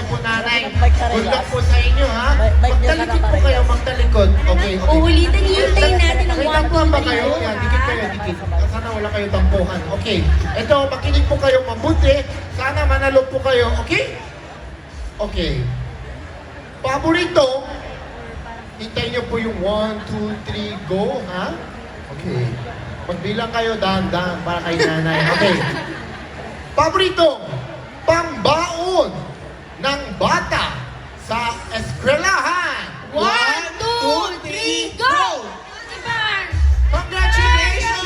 po nanay. Good luck po sa inyo ha. Magtalikod po kayo, magtalikod. Okay, okay. Uulitin, hihintayin natin ang May 1, 2, tampuhan ba 3, kayo? go. Yan, dikit kayo, dikit. Sana wala kayo tampuhan. Okay. Ito, makinig po kayo mabuti. Sana manalo po kayo. Okay? Okay. Paborito, hintayin niyo po yung 1, 2, 3, go, ha? Okay. Magbilang kayo, dahan-dahan para kay nanay. Okay. Paborito, pambaon ng bata sa eskwelahan. 1, 2, 3, go! Ibar! Congratulations!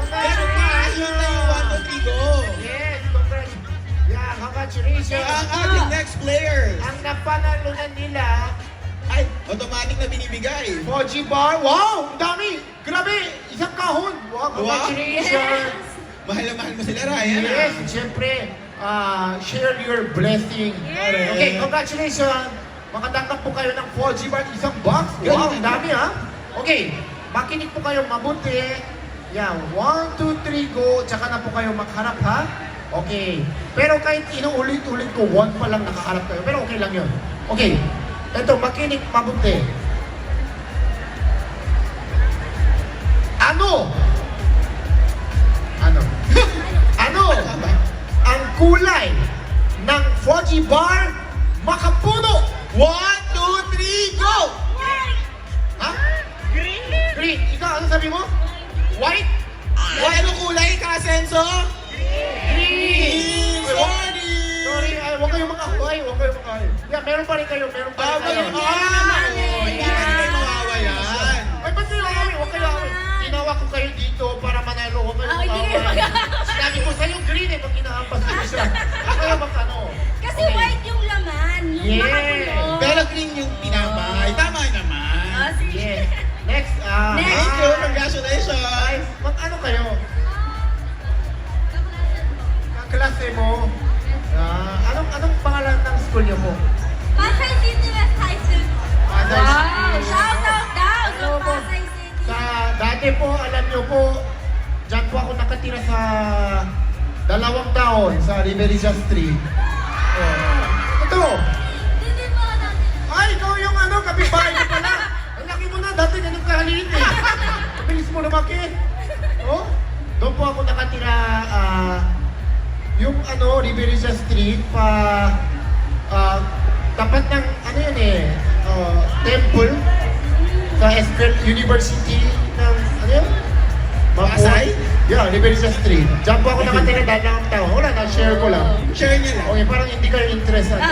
Meron ka, yun na yung 1, 2, 3, go. Yes, congratulations. Yeah, congratulations. Ang ating next players. Ang napanalunan nila, Ay, automatic na binibigay. Poji Bar. Wow, ang dami. Grabe, isang kahon. Wow, congratulations. Mahal na mahal mo sila, Ryan. Yes, siyempre, share your blessing. Okay, congratulations. Makatanggap po kayo ng Poji Bar, isang box. Wow, ang dami ha. Okay, makinig po kayo mabuti. Yeah, 1, 2, 3, go. Tsaka na po kayo magharap ha. Okay. Pero kahit inuulit-ulit ko, 1 pa lang nakaharap kayo. Pero okay lang yun. Okay. Ito, makinig mabuti. Ano? Ano? Ano? Ang kulay ng Fuji Bar makapuno? 1, 2, 3, go! Ha? Green. Green. Ikaw, ano sabi mo? White? Ay, anong kulay ka, Senso? Green. Sorry! Sorry, ay, huwag kayong makahuay. Huwag kayong makahuay. Yeah, meron pa rin kayo. Meron pa rin kayo. Hindi pa rin mawawayan. Ay, ba't kayo away? Huwag kayo away. Ginawa ko kayo dito para manalo. Huwag kayo Hindi kayo away. Sinabi ko sa'yo, green eh. Pag kinahampas ko siya. Huwag kayo makano. Kasi white yung laman. Yung Yeah. makapuno. Pero green yung tinapay. Tama naman. Ah, sige. Yes. Next. Next. Thank you. Ay, Congratulations. mag-ano kayo? Kaklase mo? Anong pangalan ng school niyo po? Pasay City West High School. Pasay Wow! City. Shout out daw sa Hello po. Pasay City. Dati po, alam niyo po, dyan po ako nakatira sa 2 taon sa Riveriza Street. Ito! Hindi mo alam. Ay, ikaw yung kapitbahay mo pala! Ang laki mo na, dati ganun kahaliit eh. Bilis mo lumaki. Oh? Doon po ako nakatira, yung Riveriza Street, tapat ng, yun eh, temple, sa Estel University ng, yun? Pasay? Yeah, Riveriza Street. Diyan po ako nakatira dahil ng taon. Wala, na-share ko lang. Share niya lang. Okay, parang hindi kayo interested.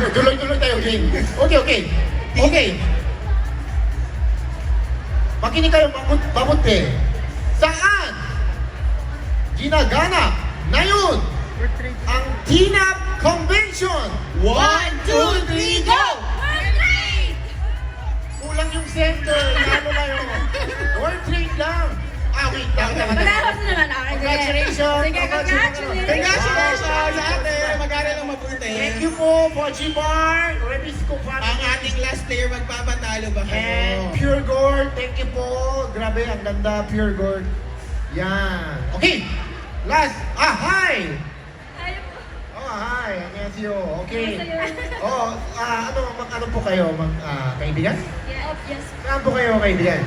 Tuloy-tuloy tayo, game. Okay. Okay. Makinig kayo mabuti. Saan ginaganap ngayon ang TNAP Convention? 1, 2, 3, go! Kulang yung center. Ano na yun? World Trade lang. Wait. Parehas naman ako. Congratulations. Sige, congratulations. Congratulations, ate. Mag-aral ng mabuti. Thank you po, Poji Bar. Remis ko pa. Ang ating last player, magpapatalo ba And kayo? Pure Gold, thank you po. Grabe, ang ganda, Pure Gold. Yan. Okay. Last. Hi. Hi. Annyeonghaseyo. Okay. Ano po kayo? Kaibigan? Yes. Saan po kayo kaibigan?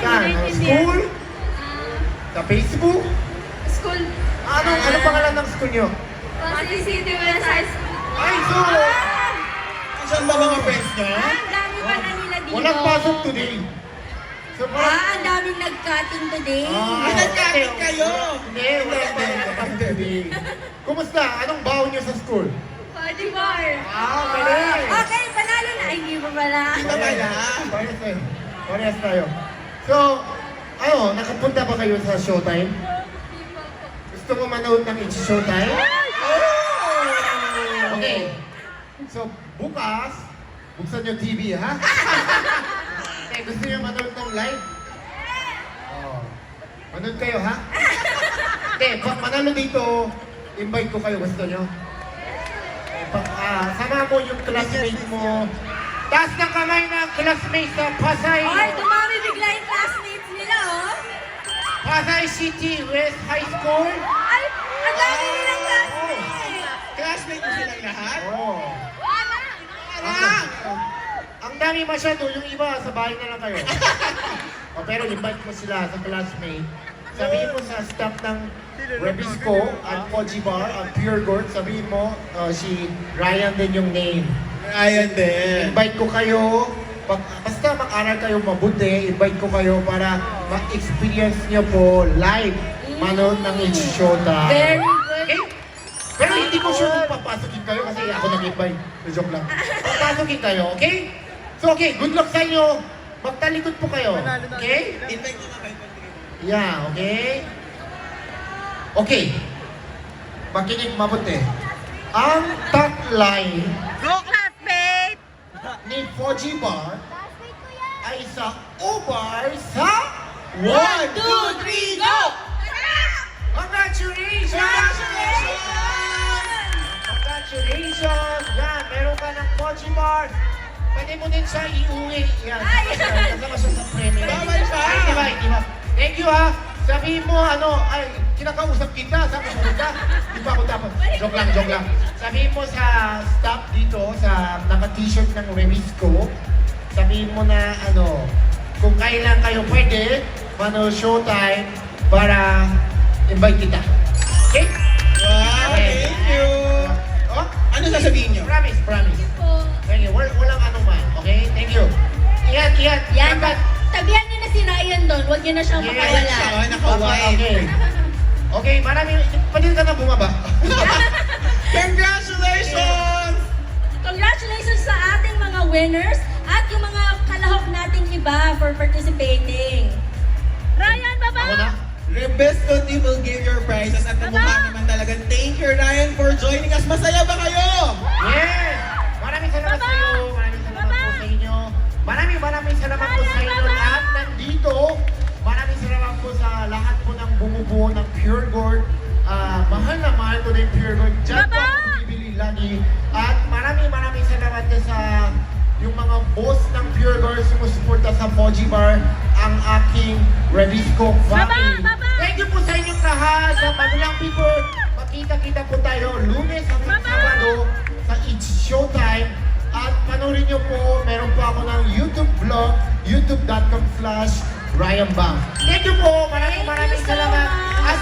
Saan? School? Sa Facebook? School. Ano pangalan ng school nyo? Pasay City West High School. Ay, so! Saan ba mga friends nyo? Ang dami pa na nila dito. Walang pasok today. So, Ang daming nag-cutting today. Nagkakit kayo. Hindi, wala pa pasok today. Kumusta? Anong baon nyo sa school? Party bar. Galing! Okay, panalo na. Ay, hindi pa pala. Hindi pa pala. Parehas tayo. Parehas tayo. So, nakapunta ba kayo sa Showtime? Gusto mo manood ng It's Showtime? Okay. So, bukas, buksan nyo TV, ha? Okay, gusto nyo manood ng live? Manood kayo, ha? Okay, pag manalo dito, invite ko kayo. Gusto nyo? Sama mo yung classmate mo. Taas ng kamay ng classmate sa Pasay. Ay, dumami bigla yung classmates nila, oh. Pasay City West High School. Ay, ang Ang dami nilang classmates. Classmate mo silang lahat? Oh. Parang! Ang dami masyado, yung iba sa bahay na lang kayo. Pero invite mo sila sa classmate. Sabihin mo sa staff ng Rebisco at Koji Bar at Pure Gold, sabihin mo si Ryan din yung name. Ayan din. Invite ko kayo, basta mag-aral kayo mabuti, invite ko kayo para ma-experience nyo po live manood ng It's Showtime. Very good. Okay? Pero hindi ko sure kung papasokin kayo kasi ako nag-invite. Joke lang. Papasokin kayo, okay? So okay, good luck sa inyo. Magtalikod po kayo. Okay? Invite mo na kayo. Yeah, okay? Okay. Makinig mabuti. Ang tagline Go classmate! ni Koji Bar ay sa O-Bar sa 1, 2, 3, go! Congratulations! Congratulations! Yan, meron ka ng Koji Bar. Pwede mo din siya iuwi. Yan, Ay! kasama siya sa premium. Bawal siya! Ay, di ba? Thank you ha. Sabihin mo, kinakausap kita, sabi mo ka. Di ba ako dapat? Joke lang. Sabihin mo sa staff dito, sa naka-t-shirt ng Remisco, sabihin mo na, kung kailan kayo pwede, showtime, para invite kita. Okay? Wow, thank you! Oh, Ano sasabihin niyo? promise. Thank you. Walang anuman. Okay? Thank you. Iyan. Yan, Dapat- tabihan niyo na si Ryan doon. Huwag niyo na siyang Yes, makawala. siya, naka-white. Okay. Okay, pwede ka na bumaba. Congratulations! Congratulations sa ating mga winners at yung mga kalahok nating iba for participating. Ryan, Ako na? Rebisco team will give your prizes at kamukha naman talagang thank you Ryan for joining us. Masaya ba kayo? Yes! Maraming salamat sa iyo. Maraming salamat po sa inyo. Maraming salamat po sa inyo lahat nandito. Maraming salamat po sa lahat po ng bumubuo ng Pure Gold. Mahal na mahal ko na yung Pure Gold. Diyan po ako bibili lagi. At maraming salamat din sa yung mga boss ng Pure Gold sumusuporta sa Koji Bar, ang aking Rebisco family. Thank you po sa inyong lahat. Sa Magulang People, makita-kita po tayo Lunes hanggang Sabado sa It's Showtime. At panoorin nyo po, meron po ako ng YouTube vlog, youtube.com/Ryan Bang. Thank you po, maraming Thank you so salamat. much. At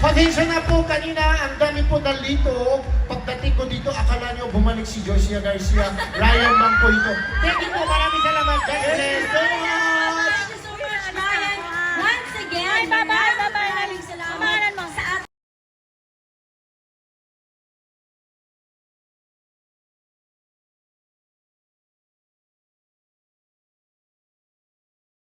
pasensya na po kanina, ang dami po nalito. Pagdating ko dito, akala nyo bumalik si Josia Garcia. Ryan Bang po ito. Thank you po, maraming salamat. God bless.